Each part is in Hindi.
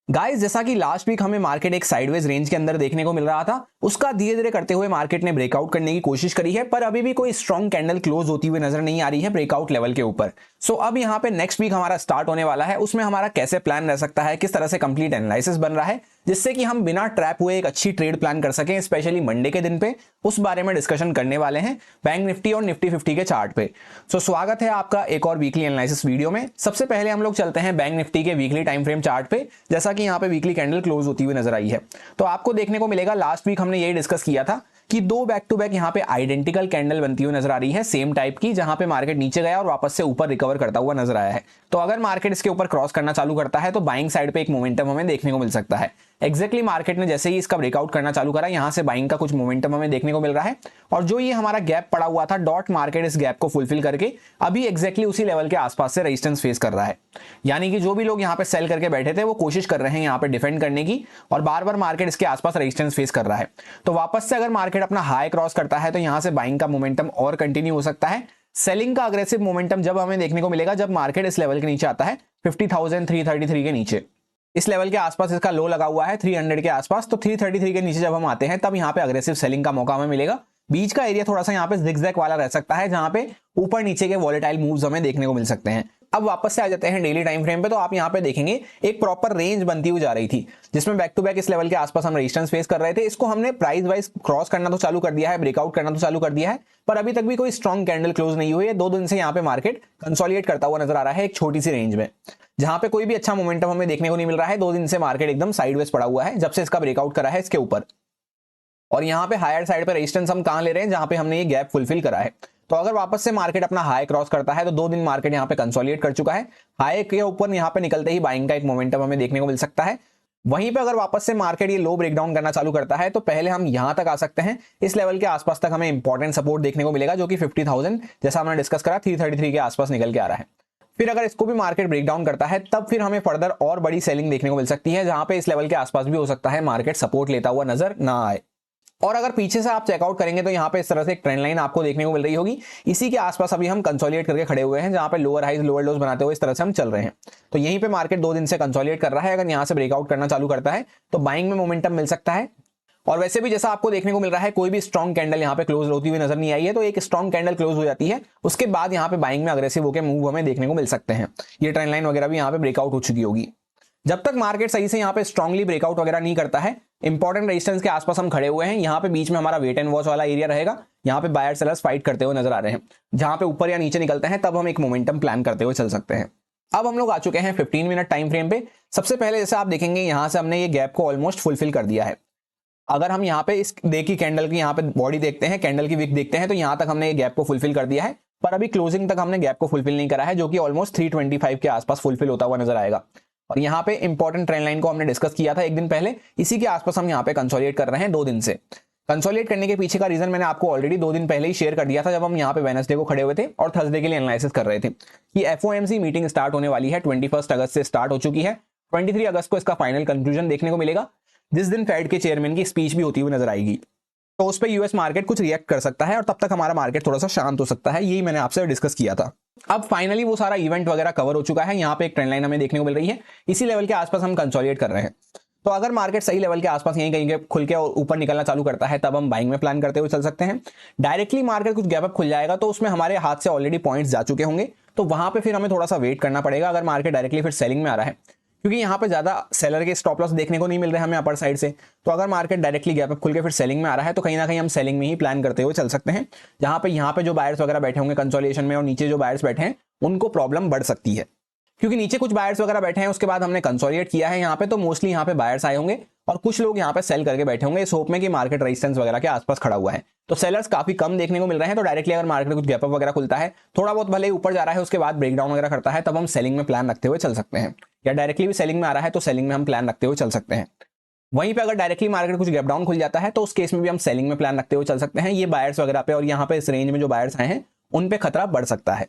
गाइस, जैसा कि लास्ट वीक हमें मार्केट एक साइडवेज रेंज के अंदर देखने को मिल रहा था, उसका धीरे धीरे करते हुए मार्केट ने ब्रेकआउट करने की कोशिश करी है, पर अभी भी कोई स्ट्रॉन्ग कैंडल क्लोज होती हुई नजर नहीं आ रही है ब्रेकआउट लेवल के ऊपर। सो अब यहाँ पे नेक्स्ट वीक हमारा स्टार्ट होने वाला है, उसमें हमारा कैसे प्लान रह सकता है, किस तरह से कंप्लीट एनालिसिस बन रहा है, जिससे कि हम बिना ट्रैप हुए एक अच्छी ट्रेड प्लान कर सकें, स्पेशली मंडे के दिन पे। उस बारे में डिस्कशन करने वाले हैं बैंक निफ्टी और निफ्टी 50 के चार्ट पे। सो स्वागत है आपका एक और वीकली एनालिसिस वीडियो में। सबसे पहले हम लोग चलते हैं बैंक निफ्टी के वीकली टाइम फ्रेम चार्ट पे। जैसा कि यहाँ पे वीकली कैंडल क्लोज होती हुई नजर आई है, तो आपको देखने को मिलेगा लास्ट वीक हमने यही डिस्कस किया था कि दो बैक टू बैक यहाँ पे आइडेंटिकल कैंडल बनती हुई नजर आ रही है, सेम टाइप की, जहां पे मार्केट नीचे गया और वापस से ऊपर रिकवर करता हुआ नजर आया है। तो अगर मार्केट इसके ऊपर क्रॉस करना चालू करता है तो बाइंग साइड पे एक मोमेंटम हमें देखने को मिल सकता है। एग्जैक्टली मार्केट ने जैसे ही इसका ब्रेकआउट करना चालू करा, यहां से बाइंग का कुछ मोमेंटम हमें देखने को मिल रहा है। और जो ये हमारा गैप पड़ा हुआ था, डॉट मार्केट इस गैप को फुलफिल करके अभी एग्जैक्टली उसी लेवल के आसपास से रेजिस्टेंस फेस कर रहा है। यानी कि जो भी लोग यहाँ पे सेल करके बैठे थे वो कोशिश कर रहे हैं यहाँ पे डिफेंड करने की, और बार बार मार्केट इसके आसपास रेजिस्टेंस फेस कर रहा है। तो वापस से अगर मार्केट अपना हाई क्रॉस करता है तो यहां से बाइंग का मोमेंटम और कंटिन्यू हो सकता है। सेलिंग का अग्रेसिव मोमेंटम जब हमें देखने को मिलेगा जब मार्केट इस लेवल के नीचे आता है, 50,333 के नीचे। इस लेवल के आसपास इसका लो लगा हुआ है 300 के आसपास, तो 333 के नीचे जब हम आते हैं तब यहाँ पे अग्रेसिव सेलिंग का मौका हमें मिलेगा। बीच का एरिया थोड़ा सा यहाँ पे जिगजैग वाला रह सकता है, जहां पे ऊपर नीचे के वॉलेटाइल मूव्स हमें देखने को मिल सकते हैं। अब वापस से आ जाते हैं डेली टाइम फ्रेम पे, तो आप यहाँ पे देखेंगे एक प्रॉपर रेंज बनती हुई जा रही थी, जिसमें बैक टू बैक इस लेवल के आसपास हम रेजिस्टेंस फेस कर रहे थे। इसको हमने प्राइस वाइज क्रॉस करना तो चालू कर दिया है, ब्रेकआउट करना तो चालू कर दिया है, पर अभी तक भी कोई स्ट्रॉन्ग कैंडल क्लोज नहीं हुई है। 2 दिन से यहाँ पे मार्केट कंसोलिडेट करता हुआ नजर आ रहा है एक छोटी सी रेंज में, जहां पे कोई भी अच्छा मोमेंटम हमें देखने को नहीं मिल रहा है। 2 दिन से मार्केट एकदम साइडवेज पड़ा हुआ है जब से इसका ब्रेकआउट करा है इसके ऊपर। और यहाँ पे हायर साइड पे रेजिस्टेंस हम कहां ले रहे हैं, जहां पे हमने ये गैप फुलफिल करा है। तो अगर वापस से मार्केट अपना हाई क्रॉस करता है तो 2 दिन मार्केट यहाँ पे कंसोलिडेट कर चुका है। हाई के ऊपर यहाँ पे निकलते ही बाइंग का एक मोमेंटम हमें देखने को मिल सकता है। वहीं पे अगर वापस से मार्केट ये लो ब्रेकडाउन करना चालू करता है तो पहले हम यहां तक आ सकते हैं, इस लेवल के आसपास तक हमें इंपॉर्टेंट सपोर्ट देखने को मिलेगा, जो कि 50,000 जैसा हमने डिस्कस करा 333 के आसपास निकल के आ रहा है। फिर अगर इसको भी मार्केट ब्रेकडाउन करता है तब फिर हमें फर्दर और बड़ी सेलिंग देखने को मिल सकती है, जहां पे इस लेवल के आसपास भी हो सकता है मार्केट सपोर्ट लेता हुआ नजर ना आए। और अगर पीछे से आप चेकआउट करेंगे तो यहाँ पे इस तरह से एक ट्रेंड लाइन आपको देखने को मिल रही होगी। इसी के आसपास अभी हम कंसोलिडेट करके खड़े हुए हैं, जहां पे लोअर हाइज लोअर लोज बनाते हुए इस तरह से हम चल रहे हैं। तो यहीं पे मार्केट 2 दिन से कंसोलिडेट कर रहा है। अगर यहाँ से ब्रेकआउट करना चालू करता है तो बाइंग में मोमेंटम मिल सकता है। और वैसे भी जैसा आपको देखने को मिल रहा है, कोई भी स्ट्रॉन्ग कैंडल यहाँ पे क्लोज होती हुई नजर नहीं आई है। तो एक स्ट्रॉन्ग कैंडल क्लोज हो जाती है, उसके बाद यहाँ पे बाइंग में अग्रेसिव होकर मूव हमें देखने को मिल सकते हैं। ये ट्रेंड लाइन वगैरह भी यहाँ पे ब्रेकआउट हो चुकी होगी। जब तक मार्केट सही से यहाँ पे स्ट्रांगली ब्रेकआउट वगैरह नहीं करता है, इंपॉर्टेंट रेजिस्टेंस के आसपास हम खड़े हुए हैं। यहाँ पे बीच में हमारा वेट एंड वॉच वाला एरिया रहेगा। यहाँ पे बायर सेलर्स फाइट करते हुए नजर आ रहे हैं। जहां पे ऊपर या नीचे निकलते हैं तब हम एक मोमेंटम प्लान करते हुए चल सकते हैं। अब हम लोग आ चुके हैं 15 मिनट टाइम फ्रेम पे। सबसे पहले जैसे आप देखेंगे, यहां से हमने ये गैप को ऑलमोस्ट फुलफिल कर दिया है। अगर हम यहाँ पे इस डे की कैंडल की यहाँ पे बॉडी देखते हैं, कैंडल की विक देखते हैं, तो यहाँ तक हमने ये गैप को फुलफिल कर दिया है। पर अभी क्लोजिंग तक हमने गैप को फुलफिल नहीं करा है, जो कि ऑलमोस्ट 325 के आसपास फुलफिल होता हुआ नजर आएगा। और यहाँ पे इंपॉर्टेंट ट्रेंड लाइन को हमने डिस्कस किया था एक दिन पहले, इसी के आसपास हम यहाँ पे कंसोलिडेट कर रहे हैं 2 दिन से। कंसोलिडेट करने के पीछे का रीजन मैंने आपको ऑलरेडी 2 दिन पहले ही शेयर कर दिया था, जब हम यहाँ पे वेडनेसडे को खड़े हुए थे और थर्सडे के लिए एनालिसिस कर रहे थे कि एफओएमसी मीटिंग स्टार्ट होने वाली है। 21 अगस्त से स्टार्ट हो चुकी है। 23 अगस्त को इसका फाइनल कंक्लूजन देखने को मिलेगा, जिस दिन फेड के चेयरमैन की स्पीच भी होती हुई नजर आएगी। तो उस पर यूएस मार्केट कुछ रिएक्ट कर सकता है और तब तक हमारा मार्केट थोड़ा सा शांत हो सकता है। यही मैंने आपसे डिस्कस किया था। अब फाइनली वो सारा इवेंट वगैरह कवर हो चुका है। यहाँ पे एक ट्रेंड लाइन हमें देखने को मिल रही है, इसी लेवल के आसपास हम कंसोलिडेट कर रहे हैं। तो अगर मार्केट सही लेवल के आसपास यहीं कहीं खुल के और ऊपर निकलना चालू करता है, तब हम बाइंग में प्लान करते हुए चल सकते हैं। डायरेक्टली मार्केट कुछ गैप अप खुल जाएगा तो उसमें हमारे हाथ से ऑलरेडी पॉइंट्स जा चुके होंगे, तो वहां पे फिर हमें थोड़ा सा वेट करना पड़ेगा। अगर मार्केट डायरेक्टली फिर सेलिंग में आ रहा है, क्योंकि यहाँ पे ज्यादा सेलर के स्टॉप लॉस देखने को नहीं मिल रहे हमें अपर साइड से, तो अगर मार्केट डायरेक्टली गैप अप खुल के फिर सेलिंग में आ रहा है तो कहीं ना कहीं हम सेलिंग में ही प्लान करते हुए चल सकते हैं। जहां पे यहाँ पे जो बायर्स वगैरह बैठे होंगे कंसोलिडेशन में और नीचे जो बायर्स बैठे हैं उनको प्रॉब्लम बढ़ सकती है, क्योंकि नीचे कुछ बायर्स वगैरह बैठे हैं, उसके बाद हमने कंसोलिडेट किया है यहाँ पे, तो मोस्टली यहाँ पे बायर्स आए होंगे और कुछ लोग यहाँ पे सेल करके बैठे होंगे इस होप में कि मार्केट रेजिस्टेंस वगैरह के आसपास खड़ा हुआ है। तो सेलर्स काफी कम देखने को मिल रहे हैं। तो डायरेक्टली अगर मार्केट कुछ गैप अप वगैरह खुलता है, थोड़ा बहुत भले ऊपर जा रहा है, उसके बाद ब्रेकडाउन वगैरह करता है, तब हम सेलिंग में प्लान रखते हुए चल सकते हैं। या डायरेक्टली भी सेलिंग में आ रहा है तो सेलिंग में हम प्लान रखते हुए चल सकते हैं। वहीं पे अगर डायरेक्टली मार्केट कुछ गैप डाउन खुल जाता है तो उस केस में भी हम सेलिंग में प्लान रखते हुए चल सकते हैं। ये बायर्स वगैरह पे और यहाँ पे इस रेंज में जो बायर्स आए हैं उन पे खतरा बढ़ सकता है।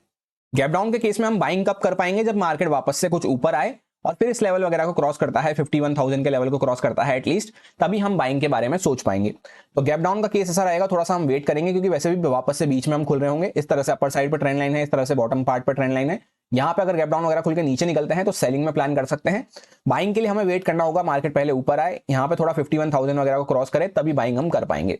गैप डाउन के केस में हम बाइंग कब कर पाएंगे, जब मार्केट वापस से कुछ ऊपर आए और फिर इस लेवल वगैरह को क्रॉस करता है, 51,000 के लेवल को क्रॉस करता है एटलीस्ट, तभी हम बाइंग के बारे में सोच पाएंगे। तो गैप डाउन का केस ऐसा रहेगा, थोड़ा सा हम वेट करेंगे, क्योंकि वैसे भी वापस से बीच में हम खुल रहे होंगे। इस तरह से अपर साइड पर ट्रेंड लाइन है, इस तरह से बॉटम पार्ट पर ट्रेंड लाइन है। यहाँ पे अगर गैप डाउन वगैरह खुल के नीचे निकलते हैं तो सेलिंग में प्लान कर सकते हैं। बाइंग के लिए हमें वेट करना होगा, मार्केट पहले ऊपर आए, यहाँ पे थोड़ा 51,000 वगैरह को क्रॉस करे तभी बाइंग हम कर पाएंगे।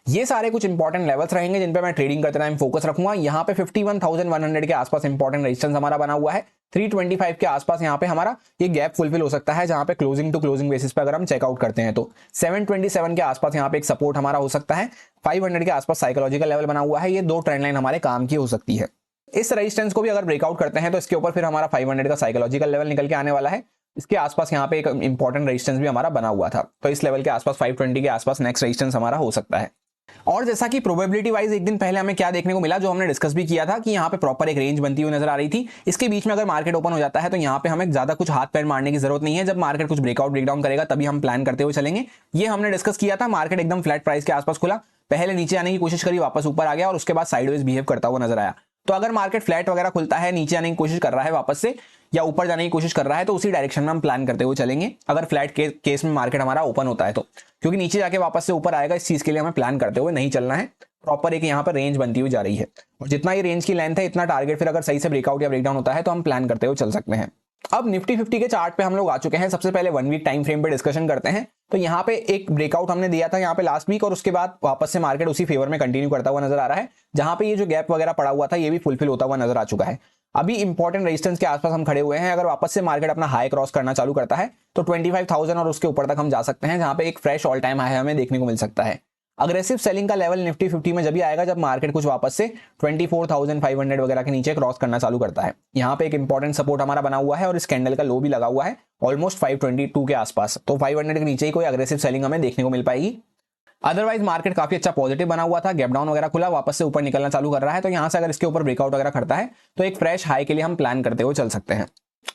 ये सारे कुछ इंपॉर्टेंट लेवल्स रहेंगे जिन पे मैं ट्रेडिंग करते टाइम फोकस रखूंगा। यहाँ पे 51,100 के आसपास इंपॉर्टेंट रेजिस्टेंस हमारा बना हुआ है। 325 के आसपास यहाँ पे हमारा ये गैप फुलफिल हो सकता है, जहां पे क्लोजिंग टू क्लोजिंग बेसिस पे अगर हम चेकआउट करते हैं तो 727 के आसपास यहाँ पे एक सपोर्ट हमारा हो सकता है। 500 के आसपास साइकोलॉजिकल लेवल बना हुआ है। ये दो ट्रेंड लाइन हमारे काम की हो सकती है। इस रेजिस्टेंस को भी अगर ब्रेकआउट करते हैं तो इसके ऊपर फिर हमारा 500 का साइकोलॉजिकल लेवल निकल के आने वाला है। इसके आसपास यहाँ पे एक इंपॉर्टेंट रेजिस्टेंस भी हमारा बना हुआ था, तो इस लेवल के आसपास 520 के आसपास नेक्स्ट रेजिस्टेंस हमारा हो सकता है। और जैसा कि प्रोबेबिलिटी वाइज एक दिन पहले हमें क्या देखने को मिला, जो हमने डिस्कस भी किया था कि यहाँ पे प्रॉपर एक रेंज बनती हुई नजर आ रही थी। इसके बीच में अगर मार्केट ओपन हो जाता है तो यहाँ पे हमें ज्यादा कुछ हाथ पैर मारने की जरूरत नहीं है। जब मार्केट कुछ ब्रेकआउट ब्रेकडाउन करेगा तभी हम प्लान करते हुए चलेंगे। ये हमने डिस्कस किया था। मार्केट एकदम फ्लैट प्राइस के आसपास खुला, पहले नीचे आने की कोशिश करी, वापस ऊपर आ गया और उसके बाद साइडवेज बिहेव करता हुआ नजर आया। तो अगर मार्केट फ्लैट वगैरह खुलता है, नीचे आने की कोशिश कर रहा है वापस से, या ऊपर जाने की कोशिश कर रहा है, तो उसी डायरेक्शन में हम प्लान करते हुए चलेंगे। अगर फ्लैट केस में मार्केट हमारा ओपन होता है तो, क्योंकि नीचे जाके वापस से ऊपर आएगा, इस चीज के लिए हमें प्लान करते हुए नहीं चलना है। प्रॉपर एक यहाँ पर रेंज बनती हुई जा रही है और जितना ये रेंज की लेंथ है इतना टारगेट फिर अगर सही से ब्रेकआउट या ब्रेकडाउन होता है तो हम प्लान करते हुए चल सकते हैं। अब निफ्टी 50 के चार्ट पे हम लोग आ चुके हैं। सबसे पहले 1 वीक टाइम फ्रेम पे डिस्कशन करते हैं। तो यहाँ पे एक ब्रेकआउट हमने दिया था यहाँ पे लास्ट वीक, और उसके बाद वापस से मार्केट उसी फेवर में कंटिन्यू करता हुआ नजर आ रहा है, जहां पे ये जो गैप वगैरह पड़ा हुआ था ये भी फुलफिल होता हुआ नजर आ चुका है। अभी इंपॉर्टेंट रेजिस्टेंस के आसपास हम खड़े हुए हैं। अगर वापस से मार्केट अपना हाई क्रॉस करना चालू करता है तो 25,000 और उसके ऊपर तक हम जा सकते हैं, जहां पे एक फ्रेश ऑल टाइम हाई हमें देखने को मिल सकता है। अग्रेसिव सेलिंग का लेवल निफ्टी 50 में जब भी आएगा जब मार्केट कुछ वापस से 24,500 वगैरह के नीचे क्रॉस करना चालू करता है। यहाँ पे एक इंपॉर्टेंट सपोर्ट हमारा बना हुआ है और इस कैंडल का लो भी लगा हुआ है ऑलमोस्ट 522 के आसपास। तो 500 के नीचे ही कोई अग्रेसिव सेलिंग हमें देखने को मिल पाएगी। अदरवाइज मार्केट काफी अच्छा पॉजिटिव बना हुआ था, गैप डाउन वगैरह खुला, वापस से ऊपर निकलना चालू कर रहा है। तो यहाँ से अगर इसके ऊपर ब्रेकआउट वगैरह करता है तो एक फ्रेश हाई के लिए हम प्लान करते हुए चल सकते हैं।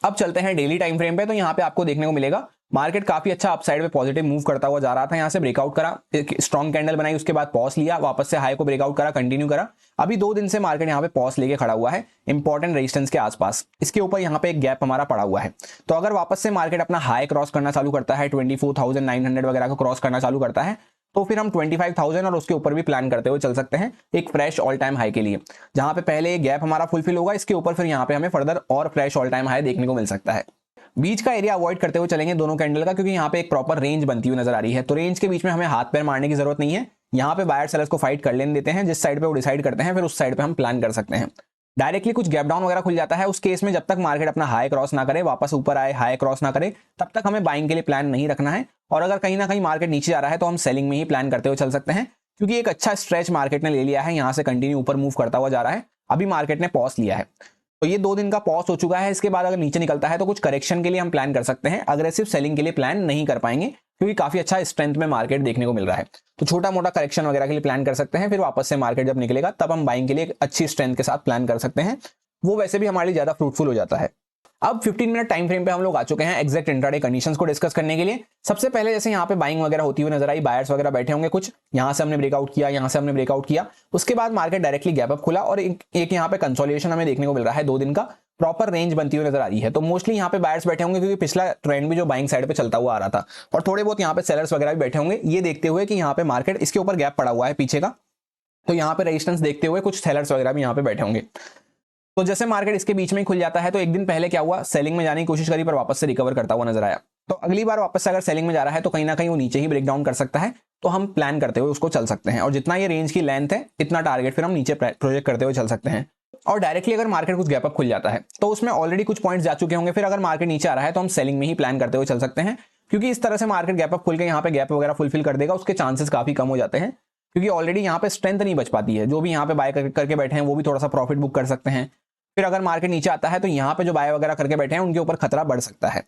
अब चलते हैं डेली टाइम फ्रेम पे। तो यहाँ पे आपको देखने को मिलेगा मार्केट काफी अच्छा अपसाइड में पॉजिटिव मूव करता हुआ जा रहा था। यहाँ से ब्रेकआउट करा, एक स्ट्रॉन्ग कैंडल बनाई, उसके बाद पॉज लिया, वापस से हाई को ब्रेकआउट करा, कंटिन्यू करा। अभी 2 दिन से मार्केट यहाँ पे पॉज लेके खड़ा हुआ है इंपॉर्टेंट रेजिस्टेंस के आसपास। इसके ऊपर यहाँ पे एक गैप हमारा पड़ा हुआ है। तो अगर वापस से मार्केट अपना हाई क्रॉस करना चालू करता है, 24,900 वगैरह को क्रॉस करना चालू करता है, तो फिर हम 25,000 और उसके ऊपर भी प्लान करते हुए चल सकते हैं एक फ्रेश ऑल टाइम हाई के लिए, जहां पे पहले ये गैप हमारा फुलफिल होगा, इसके ऊपर फिर यहाँ पे हमें फर्दर और फ्रेश ऑल टाइम हाई देखने को मिल सकता है। बीच का एरिया अवॉइड करते हुए चलेंगे दोनों कैंडल का, क्योंकि यहाँ पे एक प्रॉपर रेंज बनती हुई नजर आ रही है। तो रेंज के बीच में हमें हाथ पैर मारने की जरूरत नहीं है। यहाँ पे बायर सेलर्स को फाइट कर लेने देते हैं, जिस साइड पे वो डिसाइड करते हैं फिर उस साइड पे हम प्लान कर सकते हैं। डायरेक्टली कुछ गैप डाउन वगैरह खुल जाता है, उस केस में जब तक मार्केट अपना हाई क्रॉस ना करे, वापस ऊपर आए, हाई क्रॉस ना करे, तब तक हमें बाइंग के लिए प्लान नहीं रखना है। और अगर कहीं ना कहीं मार्केट नीचे जा रहा है तो हम सेलिंग में ही प्लान करते हुए चल सकते हैं, क्योंकि एक अच्छा स्ट्रेच मार्केट ने ले लिया है। यहाँ से कंटिन्यू ऊपर मूव करता हुआ जा रहा है। अभी मार्केट ने पॉज लिया है, तो ये 2 दिन का पॉज हो चुका है। इसके बाद अगर नीचे निकलता है तो कुछ करेक्शन के लिए हम प्लान कर सकते हैं, अग्रेसिव सेलिंग के लिए प्लान नहीं कर पाएंगे, क्योंकि काफी अच्छा स्ट्रेंथ में मार्केट देखने को मिल रहा है। तो छोटा मोटा करेक्शन वगैरह के लिए प्लान कर सकते हैं, फिर वापस से मार्केट जब निकलेगा तब हम बाइंग के लिए एक अच्छी स्ट्रेंथ के साथ प्लान कर सकते हैं। वो वैसे भी हमारे लिए ज्यादा फ्रूटफुल हो जाता है। अब 15 मिनट टाइम फ्रेम पे हम लोग आ चुके हैं एग्जैक्ट इंट्राडे कंडीशंस को डिस्कस करने के लिए। सबसे पहले जैसे यहाँ पे बाइंग वगैरह होती हुई नजर आई, बायर्स वगैरह बैठे होंगे कुछ, यहाँ से हमने ब्रेकआउट किया, यहाँ से हमने ब्रेकआउट किया, उसके बाद मार्केट डायरेक्टली गैप अप खुला और एक यहाँ पे कंसोलिडेशन हमें देखने को मिल रहा है। 2 दिन का प्रॉपर रेंज बनती हुई नजर आ रही है। तो मोस्टली यहाँ पे बायर्स बैठे होंगे, क्योंकि पिछला ट्रेंड भी जो बाइंग साइड पे चलता हुआ आ रहा था, और थोड़े बहुत यहाँ पे सेलर्स वगैरह भी बैठे होंगे, ये देखते हुए कि यहाँ पे मार्केट इसके ऊपर गैप पड़ा हुआ है पीछे का। तो यहाँ पे रेजिस्टेंस देखते हुए कुछ सेलर्स वगैरह भी यहाँ पे बैठे होंगे। तो जैसे मार्केट इसके बीच में ही खुल जाता है, तो एक दिन पहले क्या हुआ, सेलिंग में जाने की कोशिश करी पर वापस से रिकवर करता हुआ नजर आया। तो अगली बार वापस से अगर सेलिंग में जा रहा है तो कहीं ना कहीं वो नीचे ही ब्रेक डाउन कर सकता है, तो हम प्लान करते हुए उसको चल सकते हैं। और जितना ये रेंज की लेंथ है इतना टारगेट फिर हम नीचे प्रोजेक्ट करते हुए चल सकते हैं। और डायरेक्टली अगर मार्केट कुछ गैप अप खुल जाता है तो उसमें ऑलरेडी कुछ पॉइंट्स जा चुके होंगे, फिर अगर मार्केट नीचे आ रहा है तो हम सेलिंग में ही प्लान करते हुए चल सकते हैं, क्योंकि इस तरह से मार्केट गैप अप खुल के यहाँ पे गैप वगैरह फुलफिल कर देगा, उसके चांसेस काफी कम हो जाते हैं, क्योंकि ऑलरेडी यहाँ पे स्ट्रेंथ नहीं बच पाती है। जो भी यहाँ पे बाय करके बैठे हैं वो भी थोड़ा सा प्रॉफिट बुक कर सकते हैं। फिर अगर मार्केट नीचे आता है तो यहाँ पे जो बाय वगैरह करके बैठे हैं उनके ऊपर खतरा बढ़ सकता है।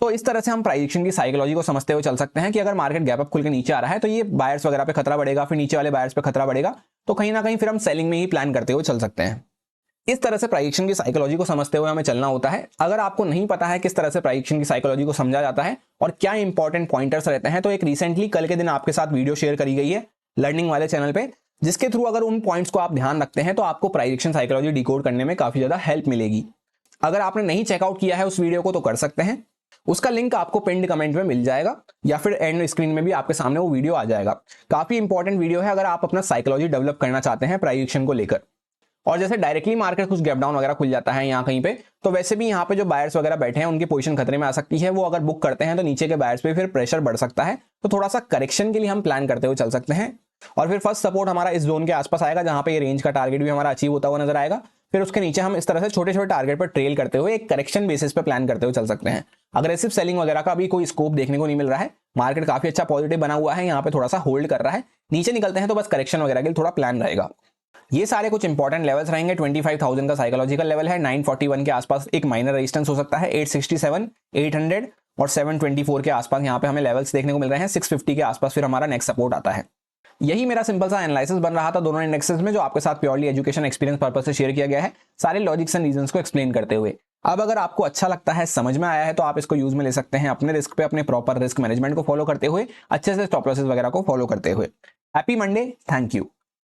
तो इस तरह से हम प्राइस एक्शन की साइकोलॉजी को समझते हुए चल सकते हैं कि अगर मार्केट गैप अप खुल के नीचे आ रहा है तो ये बायर्स वगैरह पे खतरा बढ़ेगा, फिर नीचे वाले बायर्स पे खतरा बढ़ेगा, तो कहीं ना कहीं फिर हम सेलिंग में ही प्लान करते हुए चल सकते हैं। इस तरह से प्राइस एक्शन की साइकोलॉजी को समझते हुए हमें चलना होता है। अगर आपको नहीं पता है किस तरह से प्राइस एक्शन की साइकोलॉजी को समझा जाता है और क्या इंपॉर्टेंट पॉइंटर्स रहते हैं, तो एक रिसेंटली कल के दिन आपके साथ वीडियो शेयर करी गई है लर्निंग वाले चैनल पे, जिसके थ्रू अगर उन पॉइंट्स को आप ध्यान रखते हैं तो आपको प्राइस एक्शन साइकोलॉजी डिकोड करने में काफी ज्यादा हेल्प मिलेगी। अगर आपने नहीं चेकआउट किया है उस वीडियो को तो कर सकते हैं, उसका लिंक आपको पिन्ड कमेंट में मिल जाएगा या फिर एंड स्क्रीन में भी आपके सामने वो वीडियो आ जाएगा। काफी इंपॉर्टेंट वीडियो है अगर आप अपना साइकोलॉजी डेवलप करना चाहते हैं प्राइस एक्शन को लेकर। और जैसे डायरेक्टली मार्केट कुछ गैप डाउन वगैरह खुल जाता है यहाँ कहीं पे, तो वैसे भी यहाँ पे जो बायर्स वगैरह बैठे हैं उनकी पोजीशन खतरे में आ सकती है। वो अगर बुक करते हैं तो नीचे के बायर्स पे फिर प्रेशर बढ़ सकता है, तो थोड़ा सा करेक्शन के लिए हम प्लान करते हुए चल सकते हैं। और फिर फर्स्ट सपोर्ट हमारा इस जोन के आसपास आएगा, जहां पे ये रेंज का टारगेट भी हमारा अचीव होता हुआ नजर आएगा। फिर उसके नीचे हम इस तरह से छोटे छोटे टारगेट पर ट्रेल करते हुए एक करेक्शन बेसिस पे प्लान करते हुए चल सकते हैं। अग्रेसिव सेलिंग वगैरह का भी कोई स्कोप देखने को नहीं मिल रहा है। मार्केट काफी अच्छा पॉजिटिव बना हुआ है, यहाँ पे थोड़ा सा होल्ड कर रहा है। नीचे निकलते हैं तो बस करेक्शन वगैरह के लिए थोड़ा प्लान रहेगा। ये सारे कुछ इंपॉर्टेंट लेवल्स रहेंगे। 25,000 का साइकोलॉजिकल लेवल है, 941 के आसपास एक माइनर रेजिस्टेंस हो सकता है, 867, 800 और 724 के आसपास यहाँ पे हमें लेवल्स देखने को मिल रहे हैं। 650 के आसपास फिर हमारा नेक्स्ट सपोर्ट आता है। यही मेरा सिंपल सा एनालिसिस बन रहा था दोनों इंडेक्सेस में, जो आपके साथ प्योरली एजुकेशन एक्सपीरियंस पर्पस से शेयर किया गया है, सारे लॉजिक्स एंड रीजंस को एक्सप्लेन करते हुए। अब अगर आपको अच्छा लगता है, समझ में आया है, तो आप इसको यूज में ले सकते हैं अपने रिस्क पे, अपने प्रॉपर रिस्क मैनेजमेंट को फॉलो करते हुए, अच्छे से स्टॉप लॉसेस वगैरह को फॉलो करते हुए। Happy Monday, thank you.